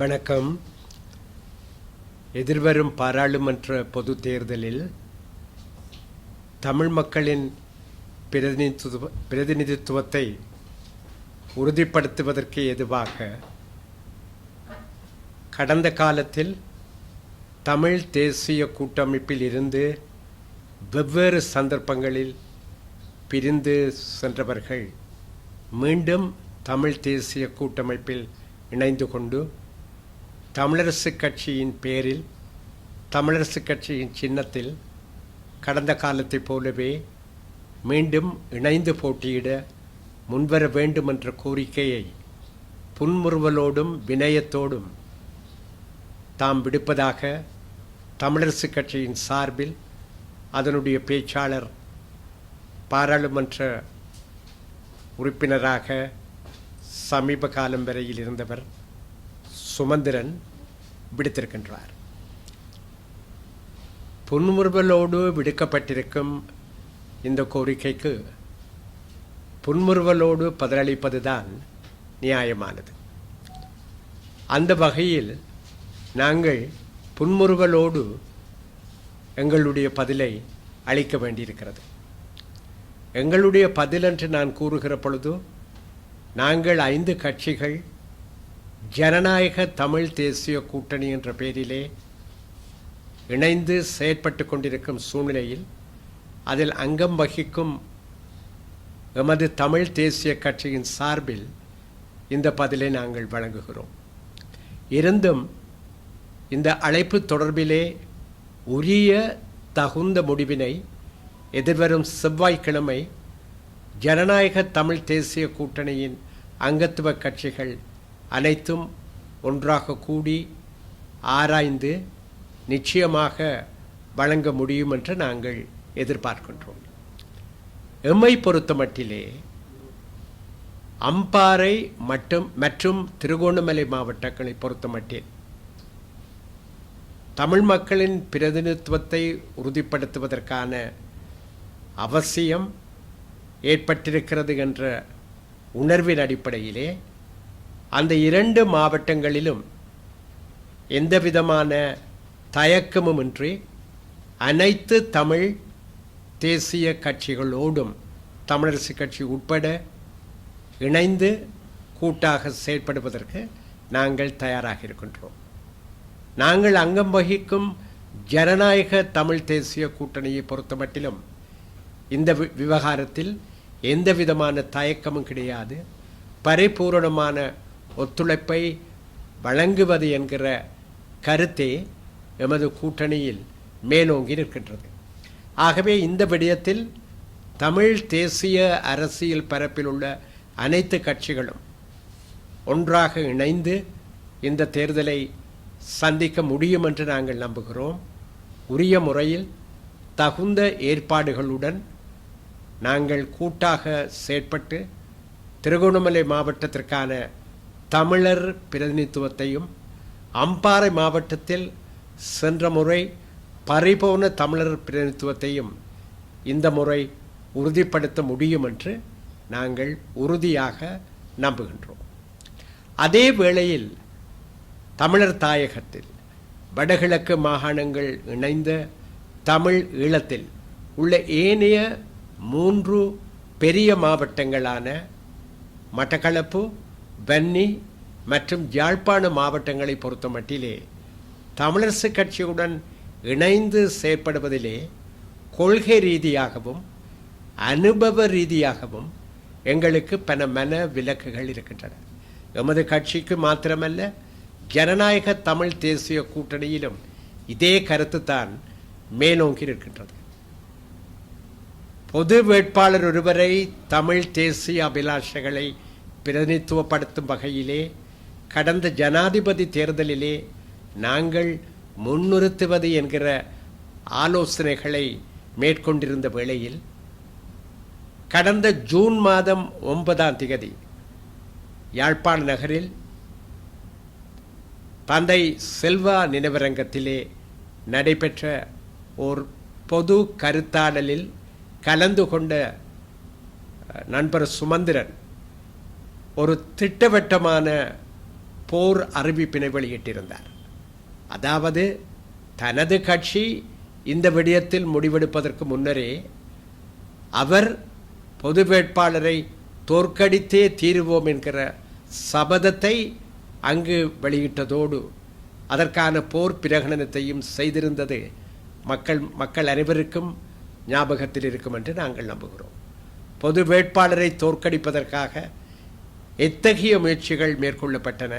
வணக்கம். எதிர்வரும் பாராளுமன்ற பொதுத் தேர்தலில் தமிழ் மக்களின் பிரதிநிதித்துவத்தை உறுதிப்படுத்துவதற்கு ஏதுவாக கடந்த காலத்தில் தமிழ் தேசிய கூட்டமைப்பில் இருந்து வெவ்வேறு சந்தர்ப்பங்களில் பிரிந்து சென்றவர்கள் மீண்டும் தமிழ் தேசிய கூட்டமைப்பில் இணைந்து கொண்டு தமிழரசுக் கட்சியின் பேரில் தமிழரசுக் கட்சியின் சின்னத்தில் கடந்த காலத்தைப் போலவே மீண்டும் இணைந்து போட்டியிட முன்வர வேண்டும் என்ற கோரிக்கையை புன்முறுவலோடும் வினயத்தோடும் தாம் விடுப்பதாக தமிழரசுக் கட்சியின் சார்பில் அதனுடைய பேச்சாளர் பாராளுமன்ற உறுப்பினராக சமீப காலம் வரையில் இருந்தவர் சுமந்திரன் விடுத்திருக்கின்றார். புன்முறுவலோடு விடுக்கப்பட்டிருக்கும் இந்த கோரிக்கைக்கு புன்முறுவலோடு பதிலளிப்பதுதான் நியாயமானது. அந்த வகையில் நாங்கள் புன்முறுவலோடு எங்களுடைய பதிலை அளிக்க வேண்டியிருக்கிறது. எங்களுடைய பதில் என்று நான் கூறுகிற பொழுது நாங்கள் 5 கட்சிகள் ஜனநாயக தமிழ் தேசிய கூட்டணி என்ற பெயரிலே இணைந்து செயற்பட்டு கொண்டிருக்கும் சூழ்நிலையில் அதில் அங்கம் வகிக்கும் எமது தமிழ் தேசிய கட்சியின் சார்பில் இந்த பதிலை நாங்கள் வழங்குகிறோம். இருந்தும் இந்த அழைப்பு தொடர்பிலே உரிய தகுந்த முடிவினை எதிர்வரும் செவ்வாய்க்கிழமை ஜனநாயக தமிழ் தேசிய கூட்டணியின் அங்கத்துவ கட்சிகள் அனைத்தும் ஒன்றாக கூடி ஆராய்ந்து நிச்சயமாக வழங்க முடியும் என்று நாங்கள் எதிர்பார்க்கின்றோம். எம்மை பொறுத்தமட்டிலே அம்பாறை மற்றும் திருகோணமலை மாவட்டங்களை பொறுத்தமட்டில் தமிழ் மக்களின் பிரதிநிதித்துவத்தை உறுதிப்படுத்துவதற்கான அவசியம் ஏற்பட்டிருக்கிறது என்ற உணர்வின் அடிப்படையிலே அந்த 2 மாவட்டங்களிலும் எந்தவிதமான தயக்கமுமின்றி அனைத்து தமிழ் தேசிய கட்சிகளோடும் தமிழரசுக் கட்சி உட்பட இணைந்து கூட்டாக செயற்படுவதற்கு நாங்கள் தயாராக இருக்கின்றோம். நாங்கள் அங்கம் வகிக்கும் ஜனநாயக தமிழ் தேசிய கூட்டணியை பொறுத்தமட்டிலும் இந்த விவகாரத்தில் எந்த விதமான தயக்கமும் கிடையாது. பரிபூரணமான ஒத்துழைப்பை வழங்குவது என்கிற கருத்தே எமது கூட்டணியில் மேலோங்கி நிற்கின்றது. ஆகவே இந்த விடயத்தில் தமிழ் தேசிய அரசியல் பரப்பில் உள்ள அனைத்து கட்சிகளும் ஒன்றாக இணைந்து இந்த தேர்தலை சந்திக்க முடியும் என்று நாங்கள் நம்புகிறோம். உரிய முறையில் தகுந்த ஏற்பாடுகளுடன் நாங்கள் கூட்டாக செயற்பட்டு திருகோணமலை மாவட்டத்திற்கான தமிழர் பிரதிநிதித்துவத்தையும் அம்பாறை மாவட்டத்தில் சென்ற முறை பறிபோன தமிழர் பிரதிநிதித்துவத்தையும் இந்த முறை உறுதிப்படுத்த முடியும் என்று நாங்கள் உறுதியாக நம்புகின்றோம். அதே வேளையில் தமிழர் தாயகத்தில் வடகிழக்கு மாகாணங்கள் இணைந்த தமிழ் ஈழத்தில் உள்ள ஏனைய 3 பெரிய மாவட்டங்களான மட்டக்களப்பு, வன்னி மற்றும் யாழ்ப்பாண மாவட்டங்களை பொறுத்த மட்டிலே தமிழரசுக் கட்சியுடன் இணைந்து செயற்படுவதிலே கொள்கை ரீதியாகவும் அனுபவ ரீதியாகவும் எங்களுக்கு பல மன விலக்குகள் இருக்கின்றன. எமது கட்சிக்கு மாத்திரமல்ல, ஜனநாயக தமிழ் தேசிய கூட்டணியிலும் இதே கருத்து தான் மேலோங்கி இருக்கின்றது. பொது வேட்பாளர் ஒருவரை தமிழ் தேசிய அபிலாஷைகளை பிரதிநிதித்துவப்படுத்தும் வகையிலே கடந்த ஜனாதிபதி தேர்தலிலே நாங்கள் முன்னிறுத்துவது என்கிற ஆலோசனைகளை மேற்கொண்டிருந்த வேளையில் கடந்த ஜூன் மாதம் 9ஆம் தேதி யாழ்ப்பாண நகரில் தந்தை செல்வா நினைவரங்கத்திலே நடைபெற்ற ஓர் பொது கருத்தாடலில் கலந்து கொண்ட நண்பர் சுமந்திரன் ஒரு திட்டவட்டமான போர் அறிவிப்பினை வெளியிட்டிருந்தார். அதாவது தனது கட்சி இந்த விடயத்தில் முடிவெடுப்பதற்கு முன்னரே அவர் பொது வேட்பாளரை தோற்கடித்தே தீருவோம் என்கிற சபதத்தை அங்கு வெளியிட்டதோடு அதற்கான போர் பிரகடனத்தையும் செய்திருந்தது மக்கள் அனைவருக்கும் ஞாபகத்தில் இருக்கும் என்று நாங்கள் நம்புகிறோம். பொது வேட்பாளரை தோற்கடிப்பதற்காக எத்தகைய முயற்சிகள் மேற்கொள்ளப்பட்டன,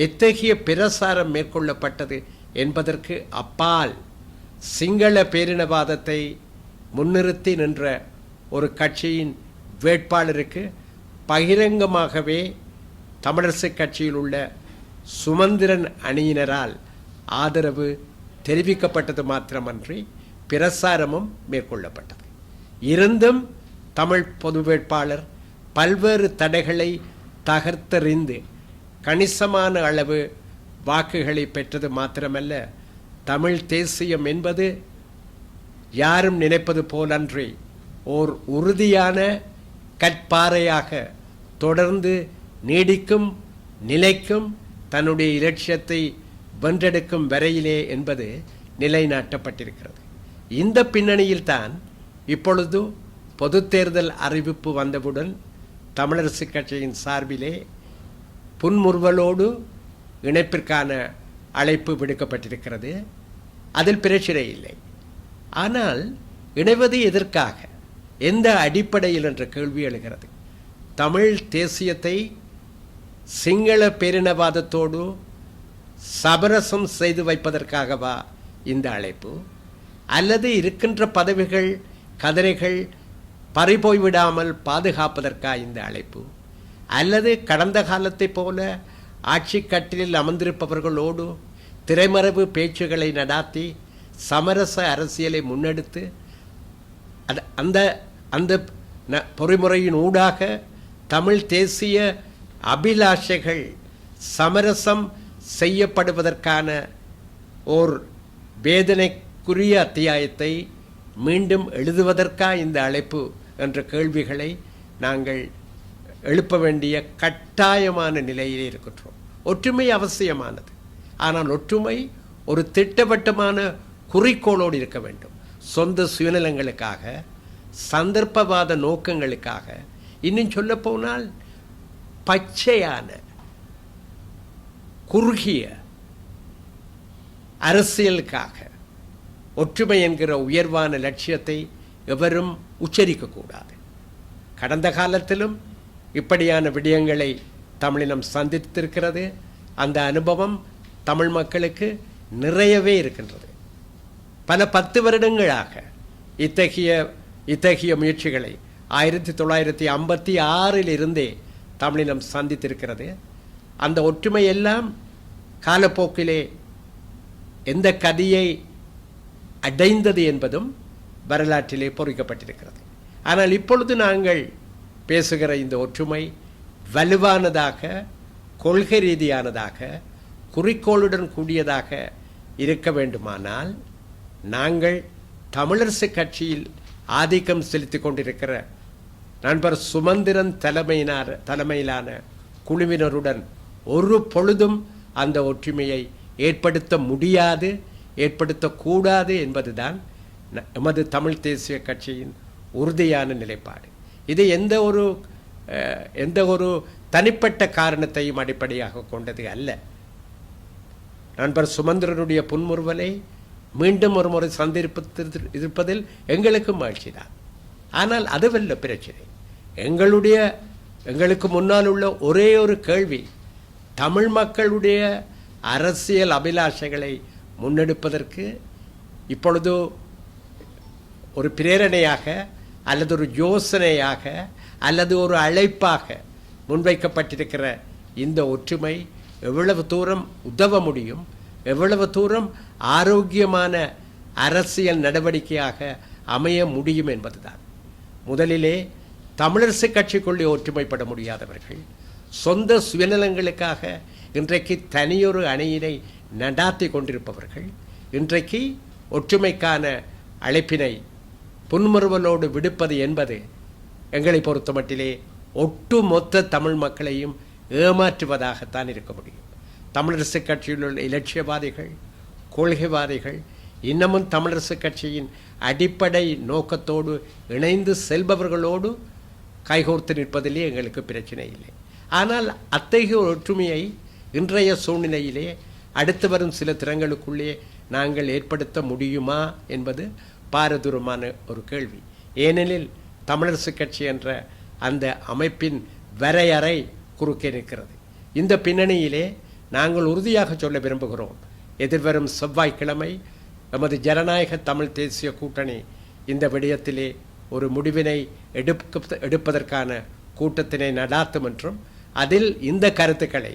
எத்தகைய பிரசாரம் மேற்கொள்ளப்பட்டது என்பதற்கு அப்பால் சிங்கள பேரினவாதத்தை முன்னிறுத்தி நின்ற ஒரு கட்சியின் வேட்பாளருக்கு பகிரங்கமாகவே தமிழரசு கட்சியில் உள்ள சுமந்திரன் அணியினரால் ஆதரவு தெரிவிக்கப்பட்டது மாத்திரமன்றி பிரசாரமும் மேற்கொள்ளப்பட்டது. இருந்தும் தமிழ் பொது வேட்பாளர் பல்வேறு தடைகளை தகர்த்தெறிந்து கணிசமான அளவு வாக்குகளை பெற்றது மாத்திரமல்ல, தமிழ் தேசியம் என்பது யாரும் நினைப்பது போலன்றி ஓர் உறுதியான கற்பாறையாக தொடர்ந்து நீடிக்கும் நிலைக்கும் தன்னுடைய இலட்சியத்தை வென்றெடுக்கும் வரையிலே என்பது நிலைநாட்டப்பட்டிருக்கிறது. இந்த பின்னணியில்தான் இப்பொழுது பொது தேர்தல் அறிவிப்பு வந்தவுடன் தமிழரசு கட்சியின் சார்பிலே புன்முறுவலோடு இணைப்பிற்கான அழைப்பு விடுக்கப்பட்டிருக்கிறது. அதில் பிரச்சனை இல்லை. ஆனால் இணைவது எதற்காக, எந்த அடிப்படையில் என்ற கேள்வி எழுகிறது. தமிழ் தேசியத்தை சிங்கள பேரினவாதத்தோடு சமரசம் செய்து வைப்பதற்காகவா இந்த அழைப்பு, அல்லது இருக்கின்ற பதவிகள் கதிரைகள் பறிபோய்விடாமல் பாதுகாப்பதற்கா இந்த அழைப்பு, அல்லது கடந்த காலத்தை போல ஆட்சி கட்டிலில் அமர்ந்திருப்பவர்களோடு திரைமறைவு பேச்சுகளை நடாத்தி சமரச அரசியலை முன்னெடுத்து அந்த அந்த பொறிமுறையின் ஊடாக தமிழ் தேசிய அபிலாஷைகள் சமரசம் செய்யப்படுவதற்கான ஓர் வேதனைக்குரிய அத்தியாயத்தை மீண்டும் எழுதுவதற்கா இந்த அழைப்பு என்ற கேள்விகளை நாங்கள் எழுப்ப வேண்டிய கட்டாயமான நிலையிலே இருக்கின்றோம். ஒற்றுமை அவசியமானது. ஆனால் ஒற்றுமை ஒரு திட்டவட்டமான குறிக்கோளோடு இருக்க வேண்டும். சொந்த சுயநலங்களுக்காக, சந்தர்ப்பவாத நோக்கங்களுக்காக, இன்னும் சொல்ல போனால் பச்சையான குறுகிய அரசியலுக்காக ஒற்றுமை என்கிற உயர்வான லட்சியத்தை எவரும் உச்சரிக்கக்கூடாது. கடந்த காலத்திலும் இப்படியான விடயங்களை தமிழினம் சந்தித்திருக்கிறது. அந்த அனுபவம் தமிழ் மக்களுக்கு நிறையவே இருக்கின்றது. பல 10 வருடங்களாக இத்தகைய முயற்சிகளை 1956 இருந்தே தமிழினம் சந்தித்திருக்கிறது. அந்த ஒற்றுமை எல்லாம் காலப்போக்கிலே எந்த கதியை அடைந்தது என்பதும் வரலாற்றிலே பொறிக்கப்பட்டிருக்கிறது. ஆனால் இப்பொழுது நாங்கள் பேசுகிற இந்த ஒற்றுமை வலுவானதாக, கொள்கை ரீதியானதாக, குறிக்கோளுடன் கூடியதாக இருக்க வேண்டுமானால் நாங்கள் தமிழரசு கட்சியில் ஆதிக்கம் செலுத்தி கொண்டிருக்கிற நண்பர் சுமந்திரன் தலைமையிலான குழுவினருடன் ஒரு பொழுதும் அந்த ஒற்றுமையை ஏற்படுத்த முடியாது, ஏற்படுத்தக்கூடாது என்பதுதான் எமது தமிழ் தேசிய கட்சியின் உறுதியான நிலைப்பாடு. இது எந்த ஒரு தனிப்பட்ட காரணத்தையும் அடிப்படையாக கொண்டது அல்ல. நண்பர் சுமந்திரனுடைய புன்முறுவலை மீண்டும் ஒரு முறை இருப்பதில் எங்களுக்கு மகிழ்ச்சி தான். ஆனால் அதுவல்ல பிரச்சனை. எங்களுக்கு முன்னால் உள்ள ஒரே ஒரு கேள்வி, தமிழ் மக்களுடைய அரசியல் அபிலாஷைகளை முன்னெடுப்பதற்கு இப்பொழுது ஒரு பிரேரணையாக அல்லது ஒரு யோசனையாக அல்லது ஒரு அழைப்பாக முன்வைக்கப்பட்டிருக்கிற இந்த ஒற்றுமை எவ்வளவு தூரம் உதவ முடியும், எவ்வளவு தூரம் ஆரோக்கியமான அரசியல் நடவடிக்கையாக அமைய முடியும் என்பதுதான். முதலிலே தமிழரசு கட்சிக்குள்ளே ஒற்றுமைப்பட முடியாதவர்கள் சொந்த சுயநலங்களுக்காக இன்றைக்கு தனியொரு அணியினை நடாத்தி கொண்டிருப்பவர்கள் இன்றைக்கு ஒற்றுமைக்கான அழைப்பினை புன்முறுவலோடு விடுப்பது என்பது எங்களை பொறுத்த மட்டிலே ஒட்டுமொத்த தமிழ் மக்களையும் ஏமாற்றுவதாகத்தான் இருக்க முடியும். தமிழரசு கட்சியில் உள்ள இலட்சியவாதிகள், கொள்கைவாதிகள் இன்னமும் தமிழரசு கட்சியின் அடிப்படை நோக்கத்தோடு இணைந்து செல்பவர்களோடு கைகோர்த்து நிற்பதிலே எங்களுக்கு பிரச்சனை இல்லை. ஆனால் அத்தகைய ஒற்றுமையை இன்றைய சூழ்நிலையிலே அடுத்து வரும் சில தினங்களுக்குள்ளே நாங்கள் ஏற்படுத்த முடியுமா என்பது பாரதூரமான ஒரு கேள்வி. ஏனெனில் தமிழரசு கட்சி என்ற அந்த அமைப்பின் வரையறை குறுக்கே நிற்கிறது. இந்த பின்னணியிலே நாங்கள் உறுதியாக சொல்ல விரும்புகிறோம், எதிர்வரும் செவ்வாய்க்கிழமை நமது ஜனநாயக தமிழ் தேசிய கூட்டணி இந்த விடயத்திலே ஒரு முடிவினை எடுப்பதற்கான கூட்டத்தினை நடாத்தும் என்றும் அதில் இந்த கருத்துக்களை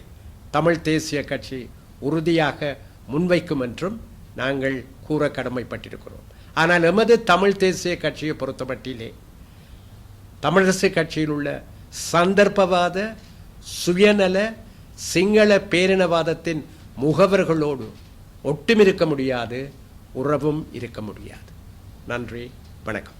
தமிழ் தேசிய கட்சி உறுதியாக முன்வைக்கும் என்றும் நாங்கள் கூற கடமைப்பட்டிருக்கிறோம். ஆனால் எமது தமிழ் தேசிய கட்சியை பொறுத்தமட்டிலே தமிழரசு கட்சியில் உள்ள சந்தர்ப்பவாத சுயநல சிங்கள பேரினவாதத்தின் முகவர்களோடு ஒட்டுமிருக்க முடியாது, உறவும் இருக்க முடியாது. நன்றி, வணக்கம்.